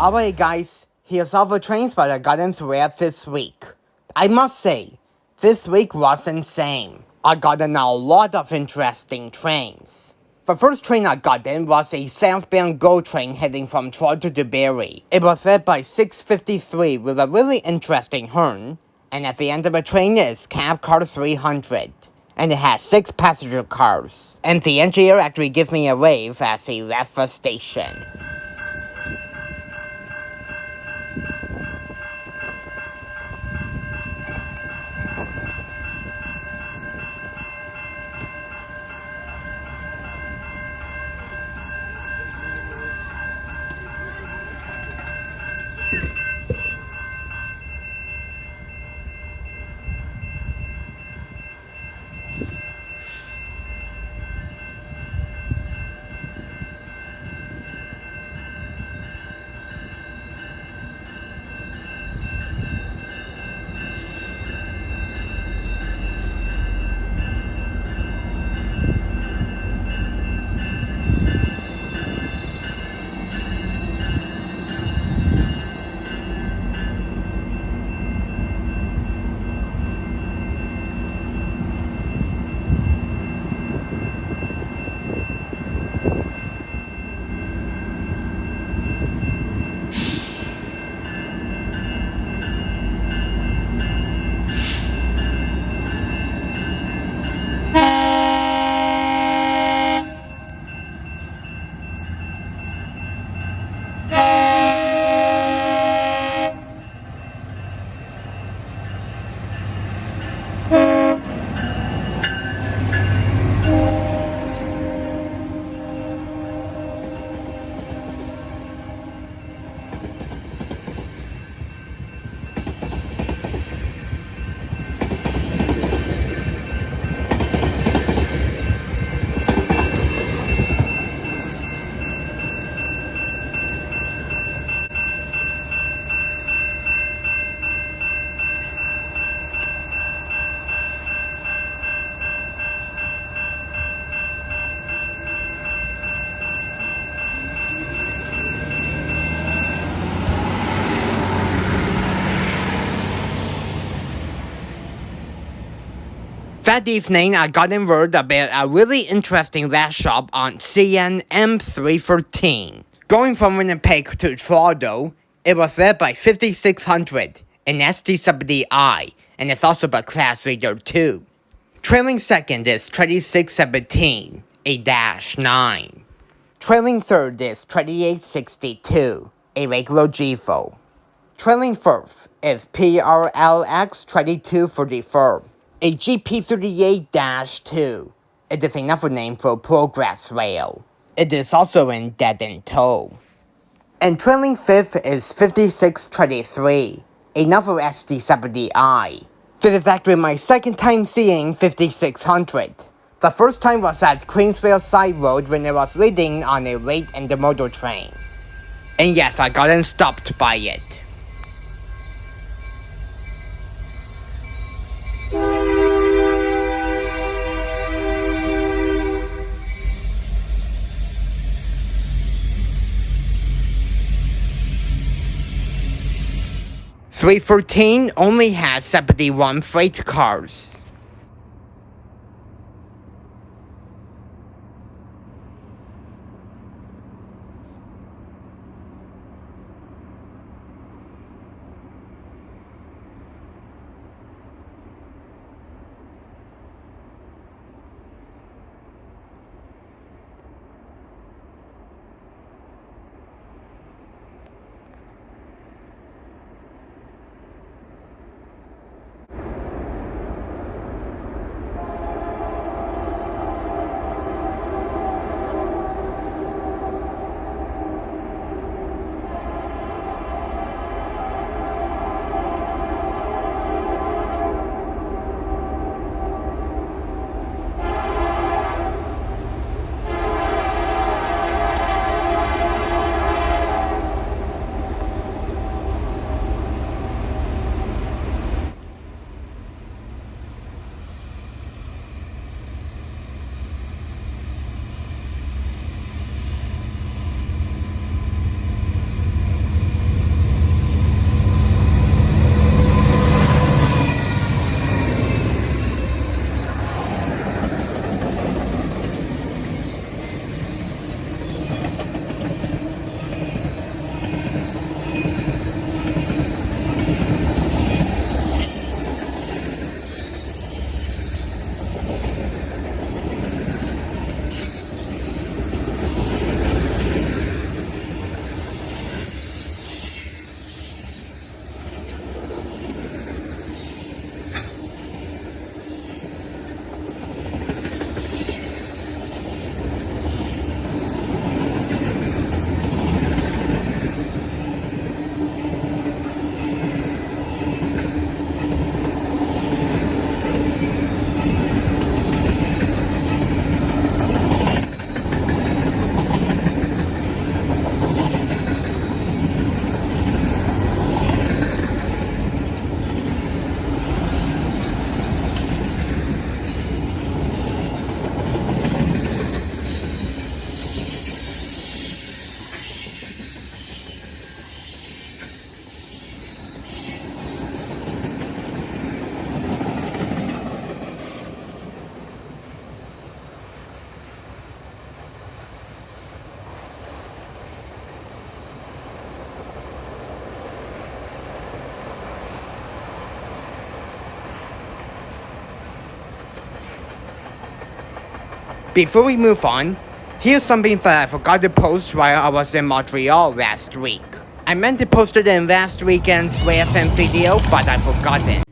Alright guys, here's all the trains that I gotten throughout this week. I must say, this week was insane. I gotten a lot of interesting trains. The first train I got in was a southbound GO train heading from Toronto to Barrie. It was led by 653 with a really interesting horn, and at the end of the train is cab car 300. And it has 6 passenger cars. And the engineer actually gave me a wave as he left the station. That evening, I got word about a really interesting last stop on CN M313. Going from Winnipeg to Toronto, it was led by 5600, an SD70i, and it's also a class leader too. Trailing second is 2617, a Dash 9. Trailing third is 2862, a regular GEVO. Trailing fourth is PRLX 2244. A GP38-2. It is another name for Progress Rail. It is also in dead in tow. And trailing fifth is 5623, another SD70i. This is actually my second time seeing 5600. The first time was at Queensville Sideroad when it was leading on a late intermodal train. And yes, I got stopped by it. .313 only has 71 freight cars. Before we move on, here's something that I forgot to post while I was in Montreal last week. I meant to post it in last weekend's Railfanning video, but I forgot it.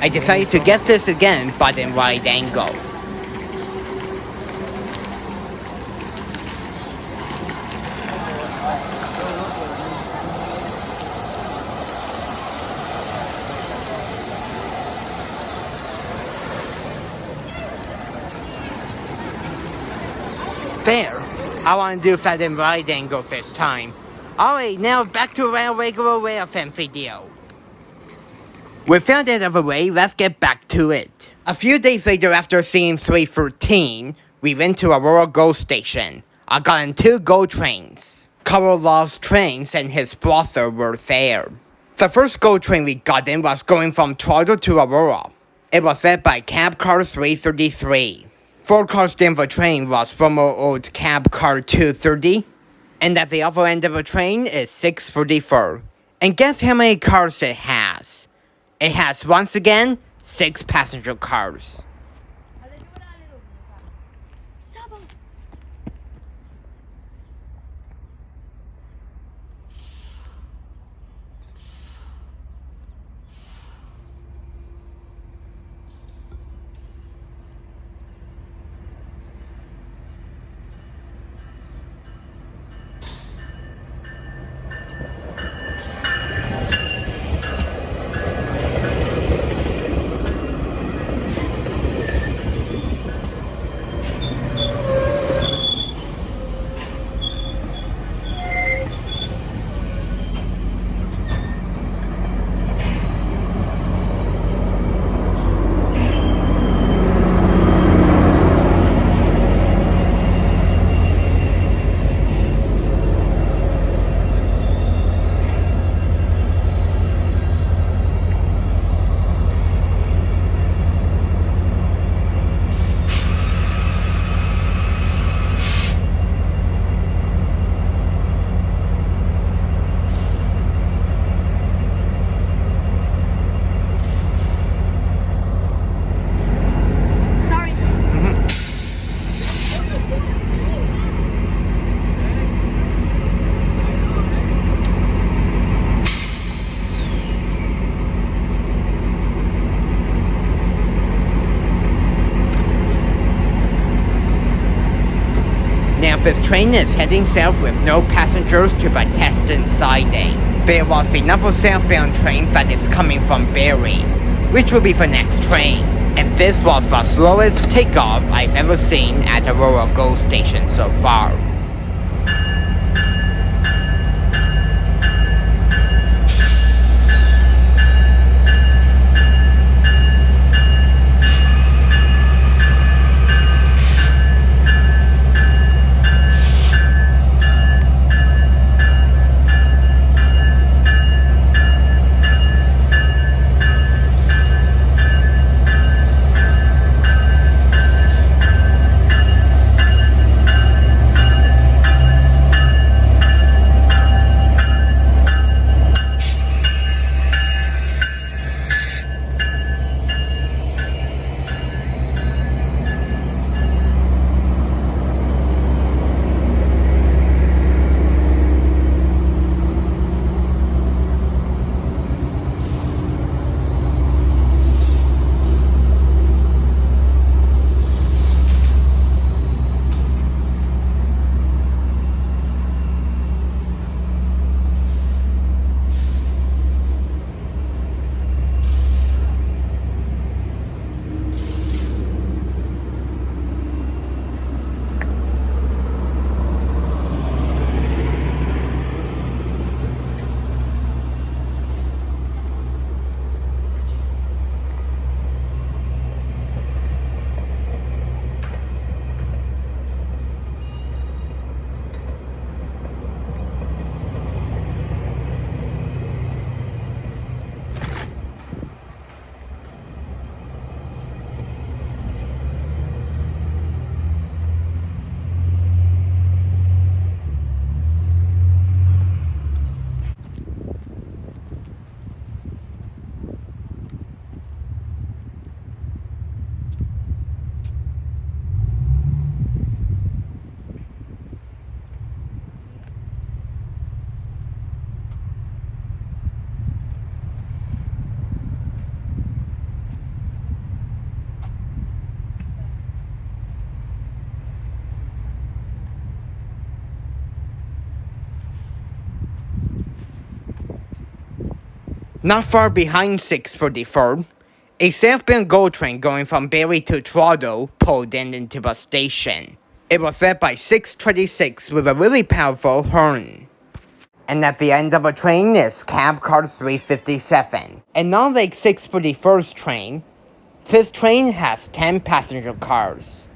I decided to get this again, but in right angle. There! I want to do that in right angle this time. Alright, now back to our regular Railfanning video. We found another way, let's get back to it. A few days later after seeing 313, we went to Aurora Go Station. I got on 2 GO trains. Carl lost trains and his brother were there. The first GO train we got in was going from Toronto to Aurora. It was led by cab car 333. 4 cars in the train was from our old cab car 230. And at the other end of the train is 634. And guess how many cars it has? It has, once again, 6 passenger cars. This train is heading south with no passengers to the Teston siding. There was another southbound train that is coming from Barrie, which will be the next train. And this was the slowest takeoff I've ever seen at Aurora Go Station so far. Not far behind 643rd, a southbound GO train going from Barrie to Toronto pulled in into the station. It was led by 626 with a really powerful horn. And at the end of the train is cab car 357. And unlike 641st train, this train has 10 passenger cars.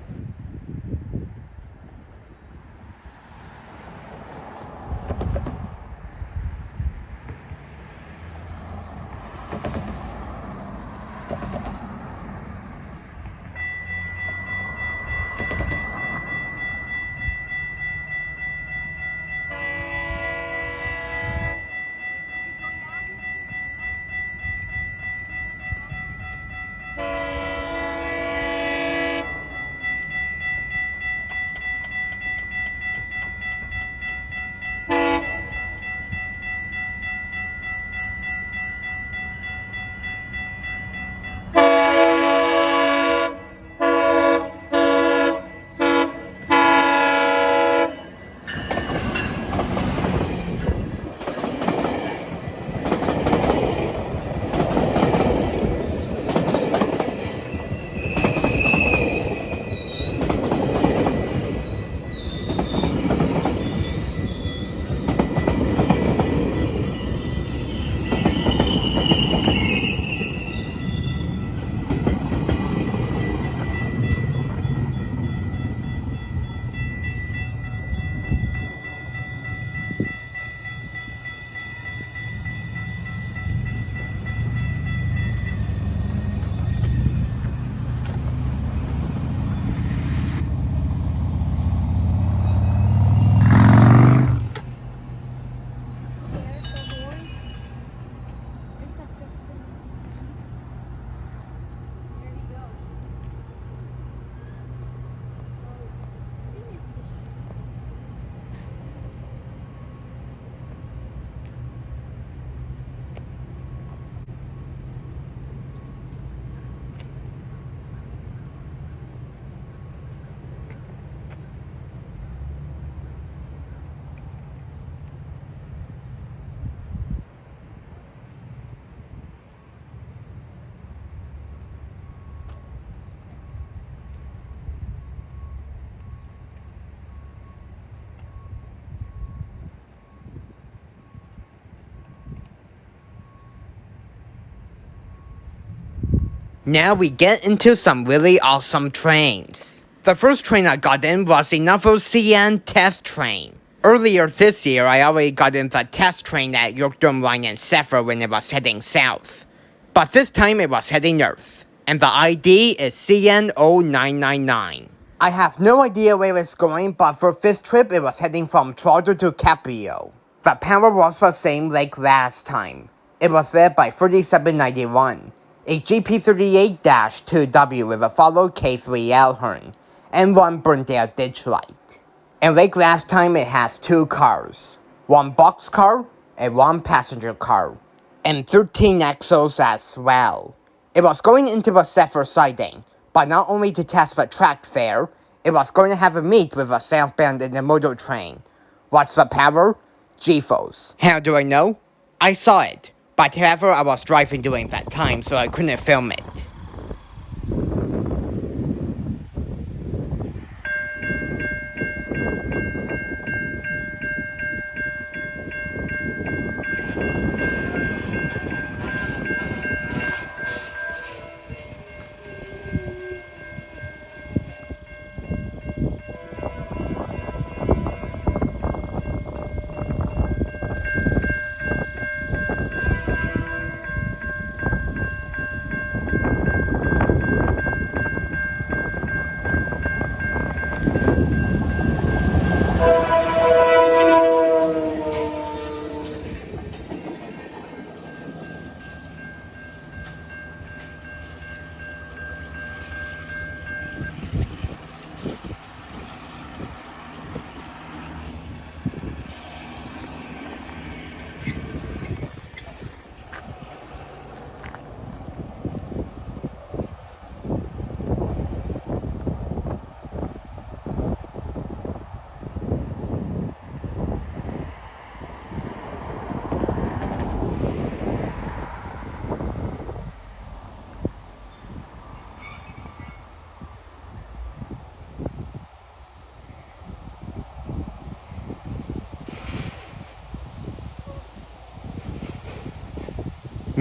Now we get into some really awesome trains. The first train I got in was the Novo CN test train. Earlier this year, I already got in the test train at Yorkdome Line in Sephir when it was heading south. But this time it was heading north, and the ID is CN0999. I have no idea where it's going, but for this trip it was heading from Toronto to Caprio. The power was the same like last time. It was led by 3791. A GP38-2W with a followed K3L horn, and one burnt out ditch light. And like last time, it has 2 cars, 1 box car and 1 passenger car, and 13 axles as well. It was going into the Sephir siding, but not only to test the track there, it was going to have a meet with a southbound intermodal train. What's the power? GEVOs. How do I know? I saw it. But however, I was driving during that time, so I couldn't film it.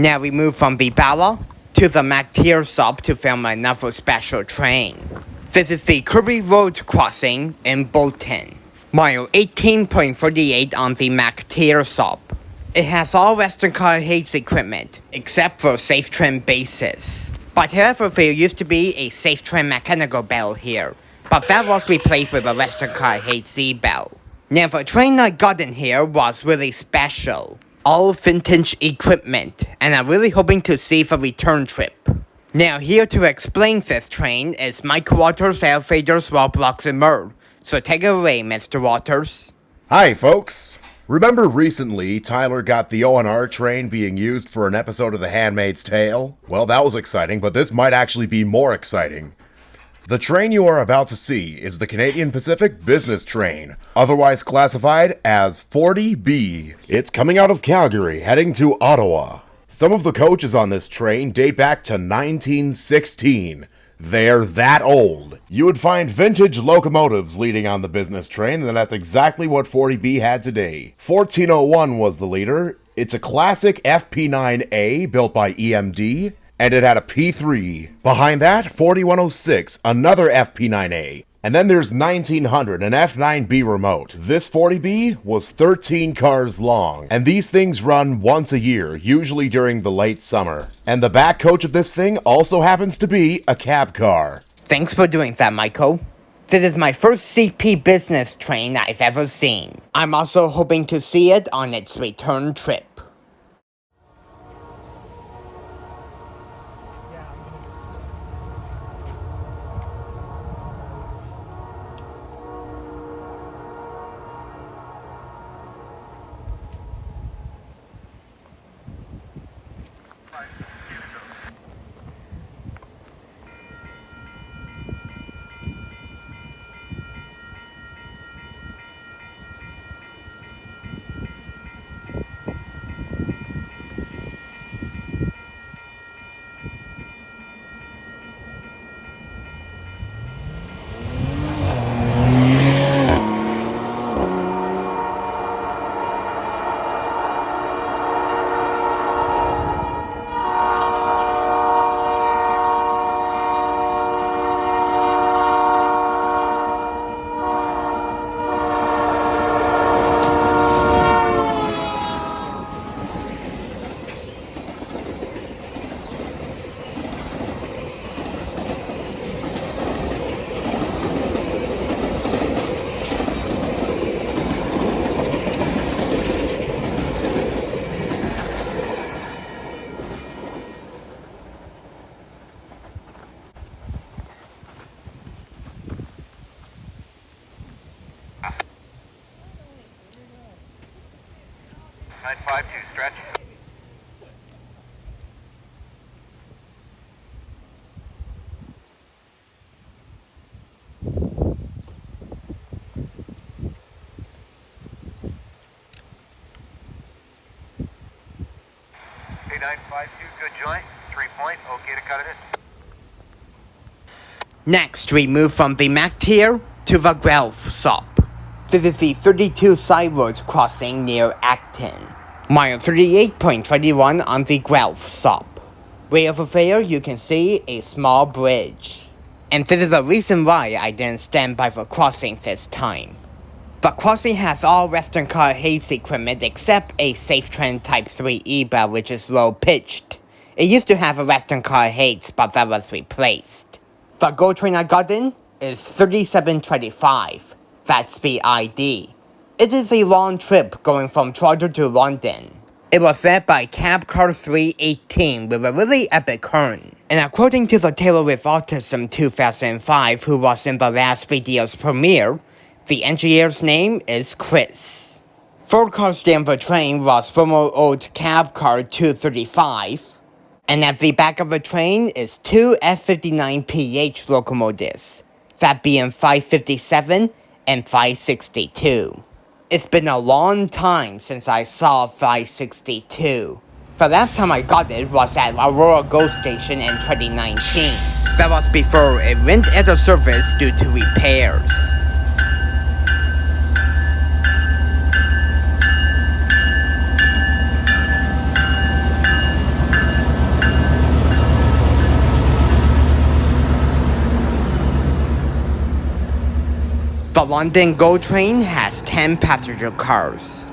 Now we move from the Bala to the MacTier stop to film another special train. This is the Kirby Road crossing in Bolton. Mile 18.38 on the MacTier stop. It has all Western car haze equipment, except for Safe Trim bases. But however, there used to be a Safe Trim mechanical bell here, but that was replaced with a Western car HC bell. Now the train I got in here was really special. All vintage equipment, and I'm really hoping to see the return trip. Now here to explain this train is Mike Waters, Elevators, Roblox, and Mer. So take it away, Mr. Waters. Hi, folks. Remember recently Tyler got the ONR train being used for an episode of The Handmaid's Tale? Well, that was exciting, but this might actually be more exciting. The train you are about to see is the Canadian Pacific Business Train, otherwise classified as 40B. It's coming out of Calgary, heading to Ottawa. Some of the coaches on this train date back to 1916. They're that old. You would find vintage locomotives leading on the business train, and that's exactly what 40B had today. 1401 was the leader. It's a classic FP9A built by EMD, and it had a P3. Behind that, 4106, another FP9A. And then there's 1900, an F9B remote. This 40B was 13 cars long, and these things run once a year, usually during the late summer. And the back coach of this thing also happens to be a cab car. Thanks for doing that, Michael. This is my first CP business train I've ever seen. I'm also hoping to see it on its return trip. Stretch. A952, good joint. 3 point, okay to cut it in. Next, we move from the MacTier to the Guelph stop. This is the 32 Sideroad crossing near Acton. Mile 38.21 on the Guelph stop. Way over there, you can see a small bridge. And this is the reason why I didn't stand by the crossing this time. The crossing has all Western car haze equipment except a Safe Trim Type 3 E-bell, which is low pitched. It used to have a Western car haze, but that was replaced. The GO train I got in is 3725. That's the ID. It is a long trip going from Toronto to London. It was led by Cab Car 318 with a really epic horn. And according to the Taylor with Autism 2005, who was in the last video's premiere, the engineer's name is Chris. 4 cars down the train was former old Cab Car 235. And at the back of the train is 2 F59PH locomotives, that being 557 and 562. It's been a long time since I saw 562. The last time I got it was at Aurora Go Station in 2019. That was before it went out of service due to repairs. The London GO train has 10 passenger cars.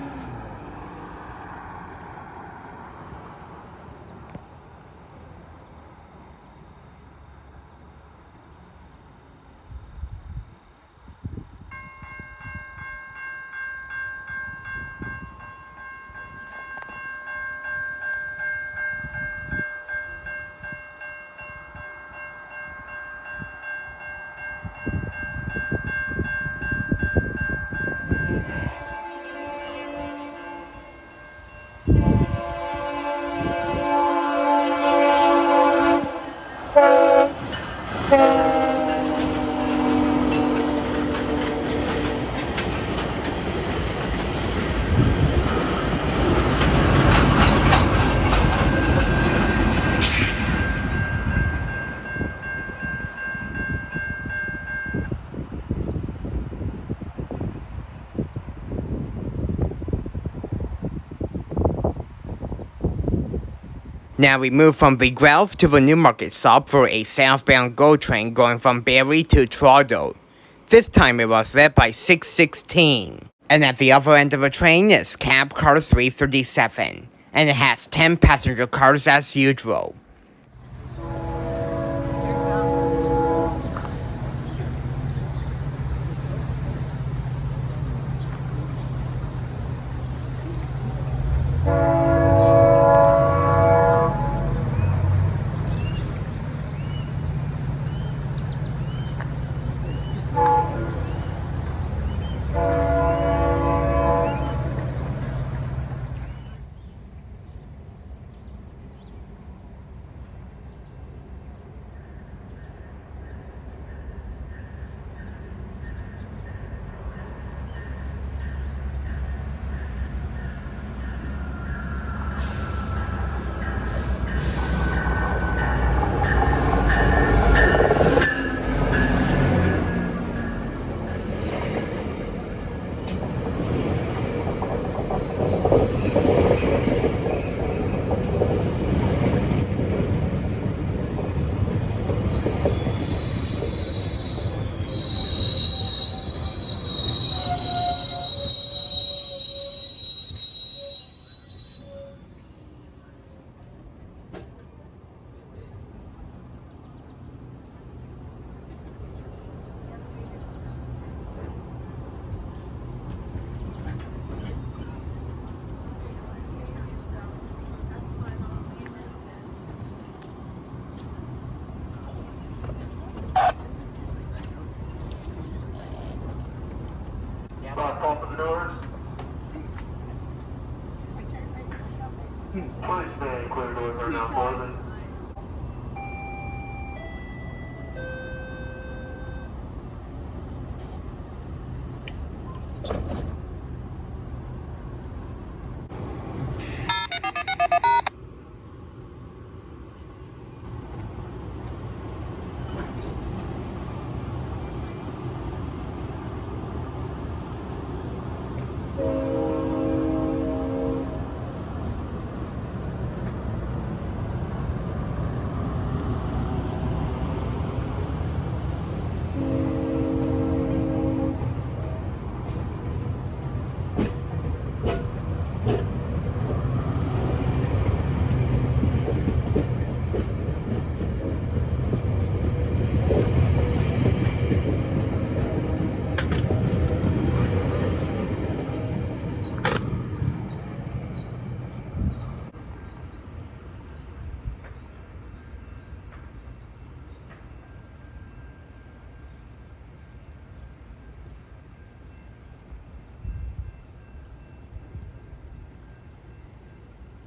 Now we move from the Guelph to the Newmarket stop for a southbound GO train going from Barrie to Toronto. This time it was led by 616. And at the other end of the train is cab car 337. And it has 10 passenger cars as usual. Open the doors. Please stay clear doors right now, Bolton.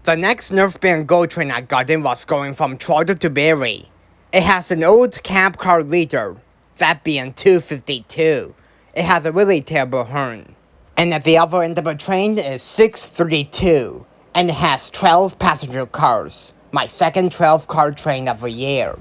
The next Northbound GO train I got in was going from Toronto to Barrie. It has an old cab car leader, that being 252. It has a really terrible horn. And at the other end of the train is 632, and it has 12 passenger cars. My second 12-car train of the year.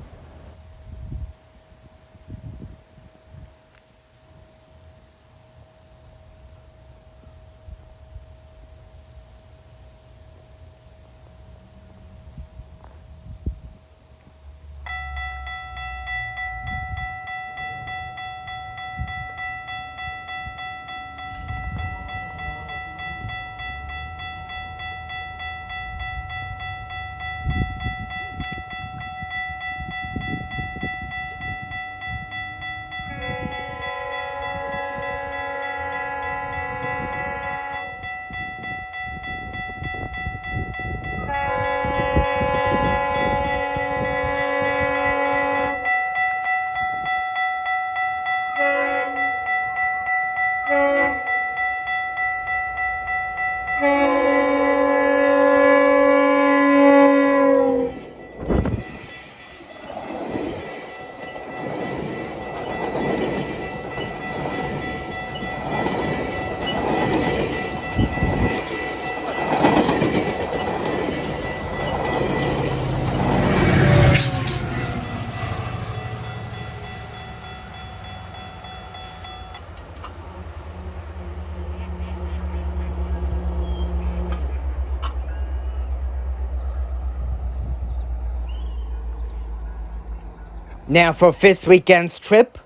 Now for this weekend's trip,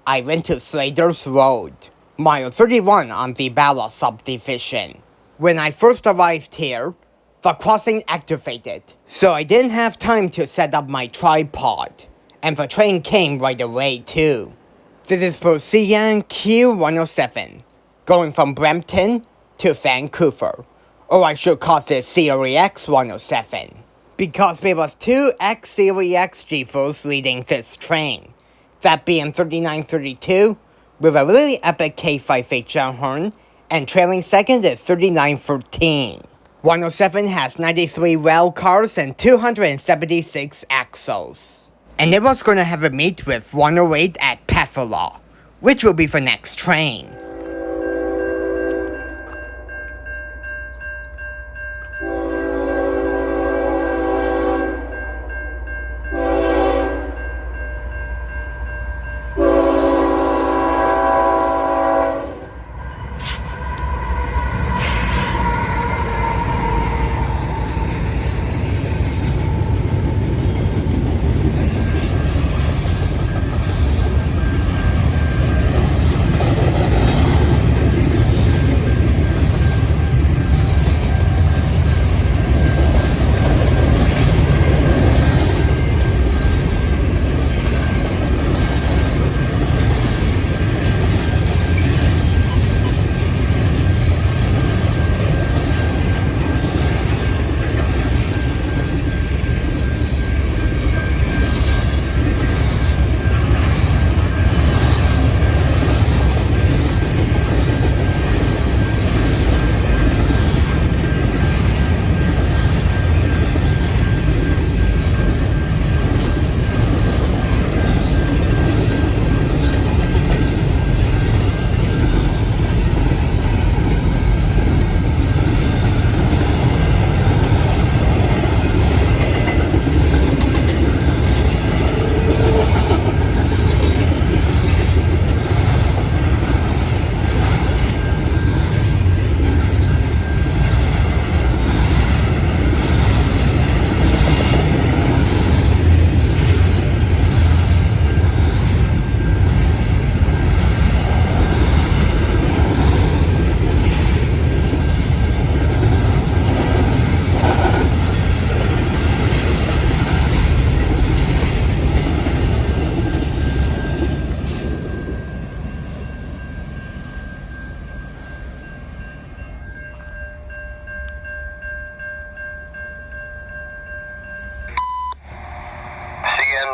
I went to Slater's Road, mile 31 on the Bala subdivision. When I first arrived here, the crossing activated, so I didn't have time to set up my tripod, and the train came right away too. This is for CN Q107, going from Brampton to Vancouver, or I should call this CREX 107. Because there was two CREX GEVOs leading this train, that being 3932 with a really epic K5H horn, and trailing second is 3913. 107 has 93 rail cars and 276 axles. And it was gonna have a meet with 108 at Bala, which will be the next train.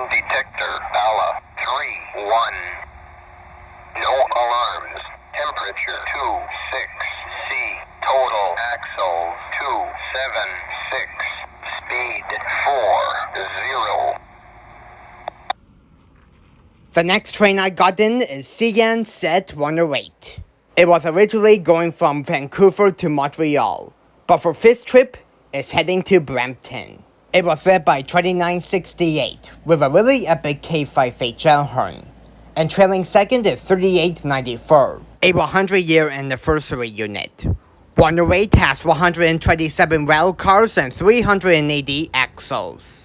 Detector, Bala, 3-1. No alarms. Temperature 26C. Total axles 276. Speed 40. The next train I got in is CN Set 108. It was originally going from Vancouver to Montreal, but for this trip, it's heading to Brampton. It was led by 2968 with a really epic K5HL horn, and trailing second is 3894, a 100-year anniversary unit. 108 has 127 rail cars and 380 axles.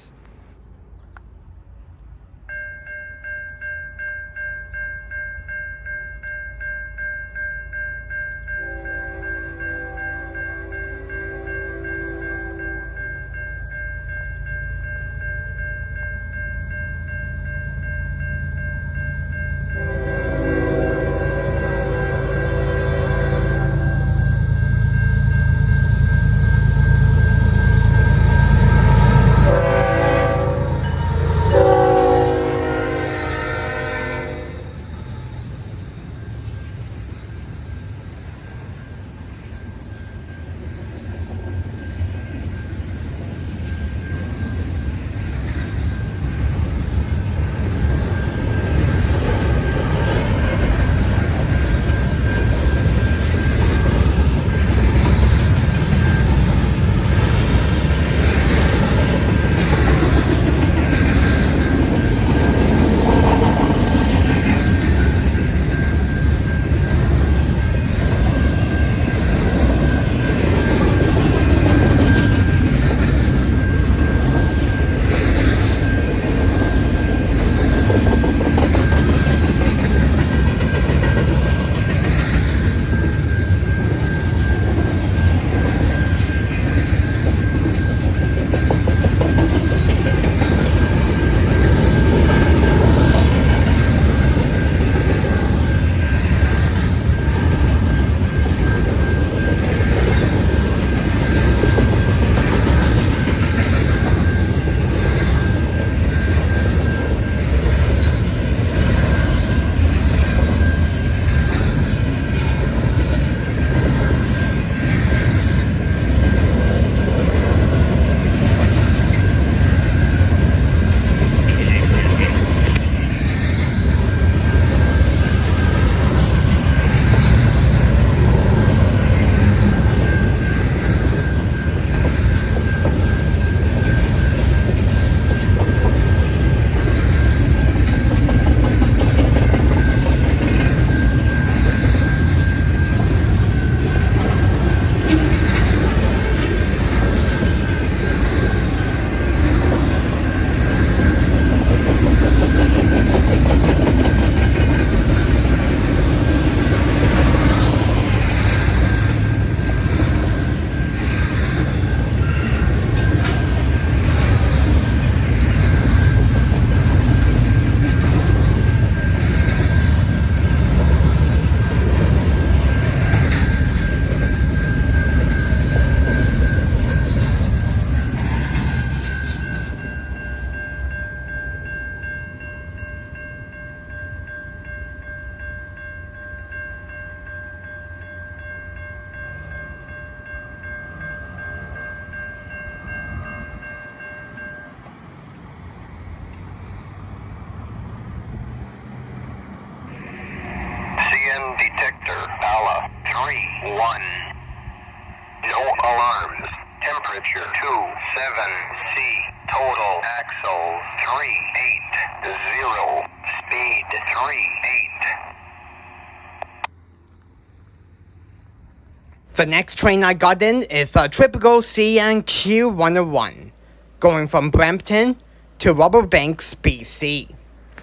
Bala 3-1. No alarms. Temperature 27C. Total axle 380. Speed 38. The next train I got in is the typical CN Q101, going from Brampton to Rubber Banks, BC.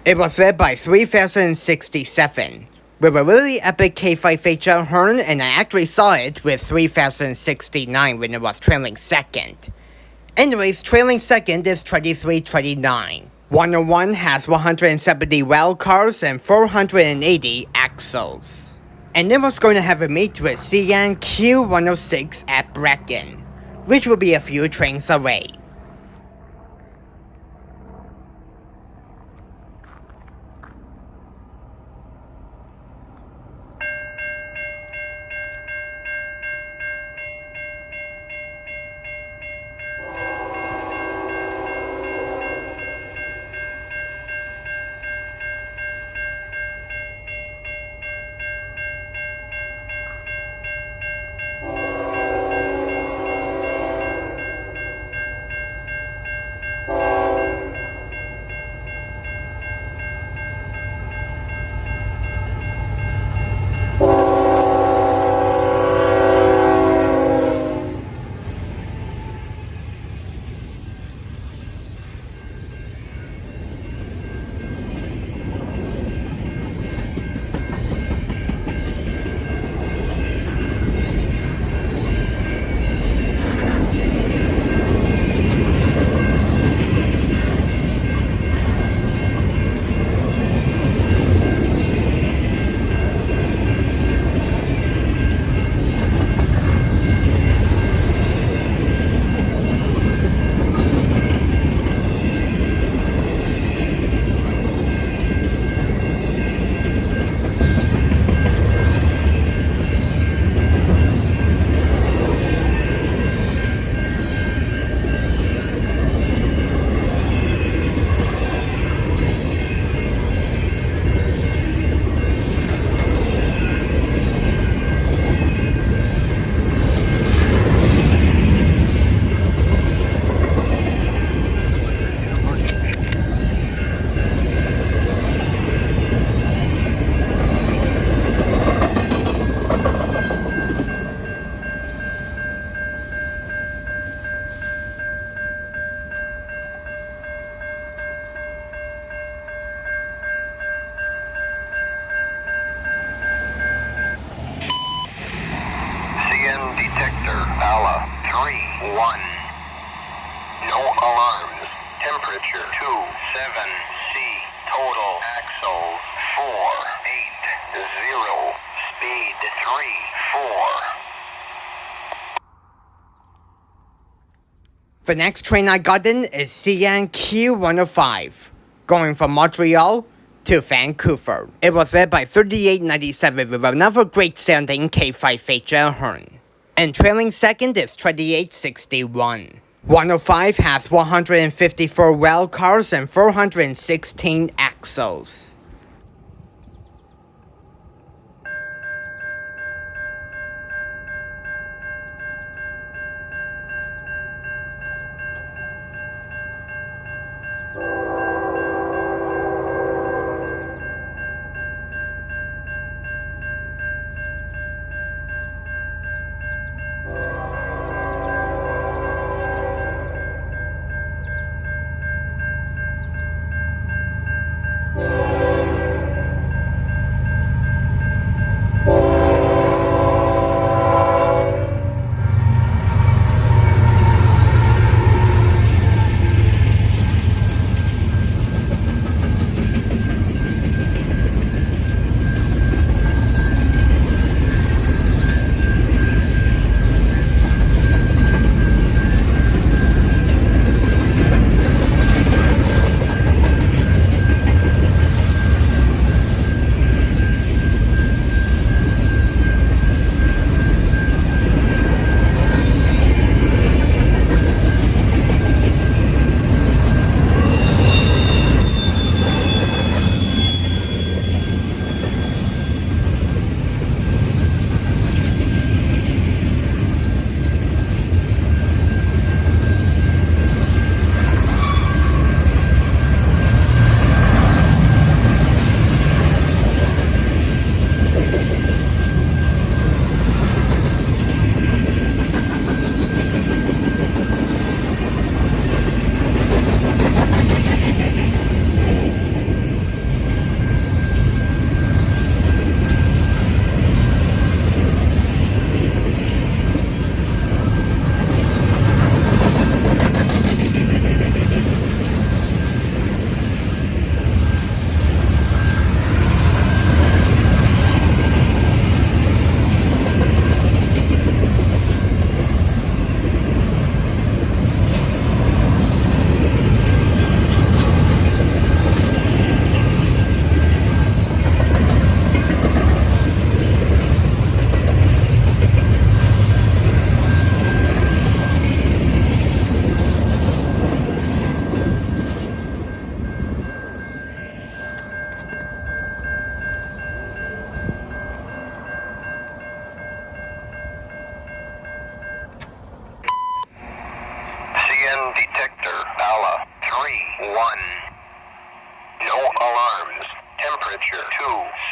It was led by 3067, with a really epic K5HL horn, and I actually saw it with 3069 when it was trailing second. Anyways, trailing second is 2329. 101 has 170 rail cars and 480 axles. And it was going to have a meet with CN Q106 at Brecken, which will be a few trains away. Detector, Bala 3-1. No alarms. Temperature 27C. Total axles 480. Speed 34. The next train I got in is CN Q105, going from Montreal to Vancouver. It was led by 3897 with another great sounding K5HL horn. And trailing second is 2861. 105 has 154 rail cars and 416 axles.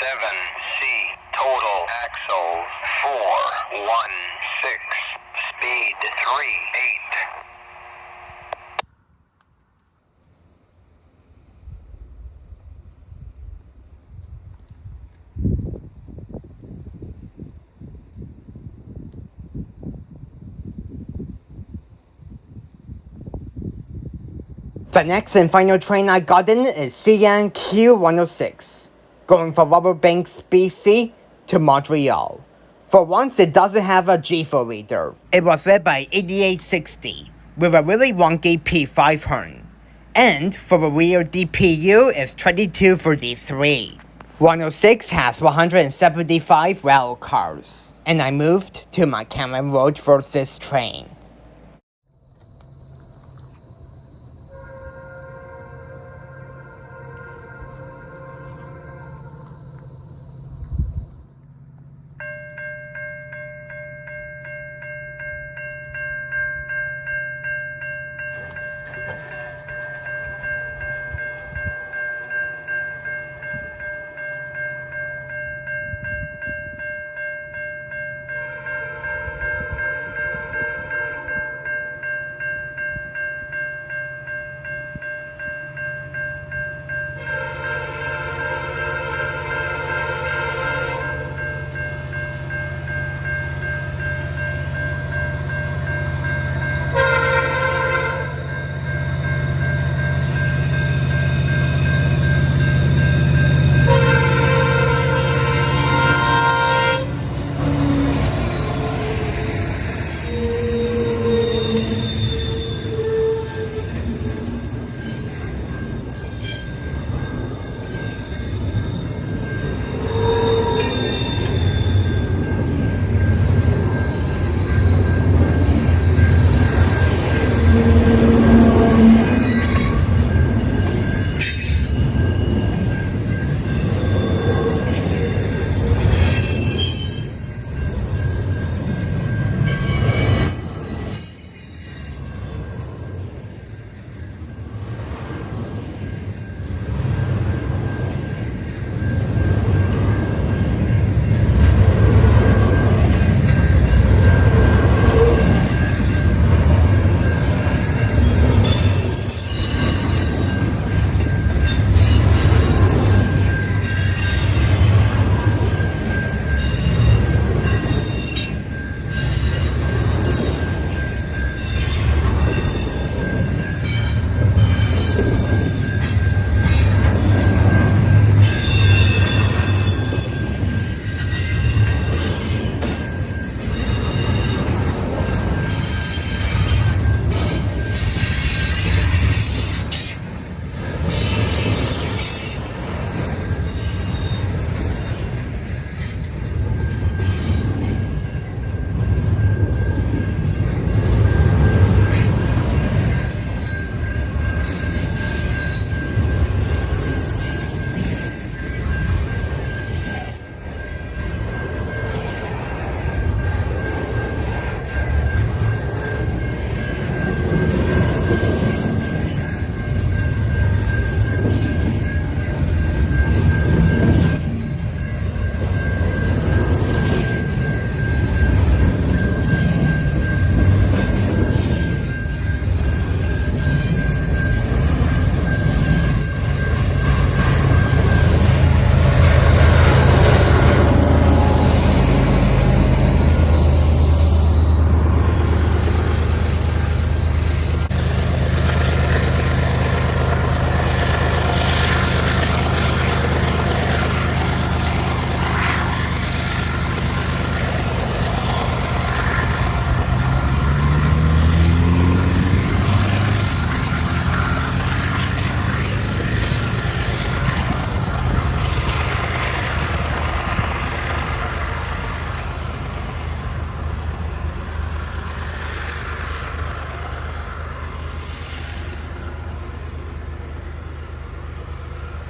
7C, total axles 416, speed 38. The next and final train I got in is CN Q106, going from Rubberbanks, BC to Montreal. For once, it doesn't have a GEVO reader. It was led by 8860 with a really wonky P5 horn. And for the rear DPU is 2233. 106 has 175 rail cars. And I moved to my Cameron Road for this train.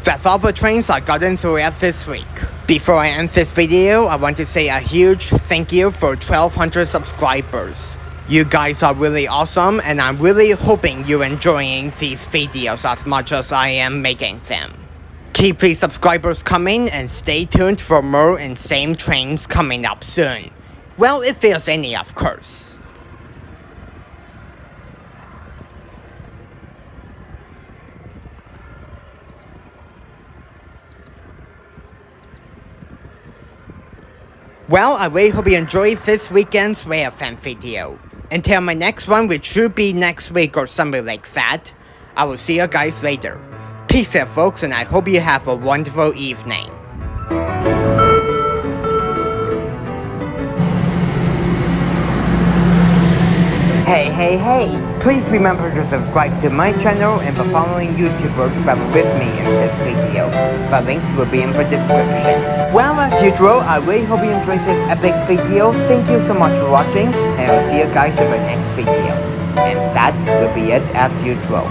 That's all the trains I got in throughout this week. Before I end this video, I want to say a huge thank you for 1,200 subscribers. You guys are really awesome, and I'm really hoping you're enjoying these videos as much as I am making them. Keep these subscribers coming and stay tuned for more insane trains coming up soon. Well, if there's any, of course. Well, I really hope you enjoyed this weekend's Railfanning video. Until my next one, which should be next week or something like that, I will see you guys later. Peace out, folks, and I hope you have a wonderful evening. Hey, please remember to subscribe to my channel and the following YouTubers that were with me in this video. The links will be in the description. Well, as usual, I really hope you enjoyed this epic video. Thank you so much for watching, and I'll see you guys in the next video. And that will be it as usual.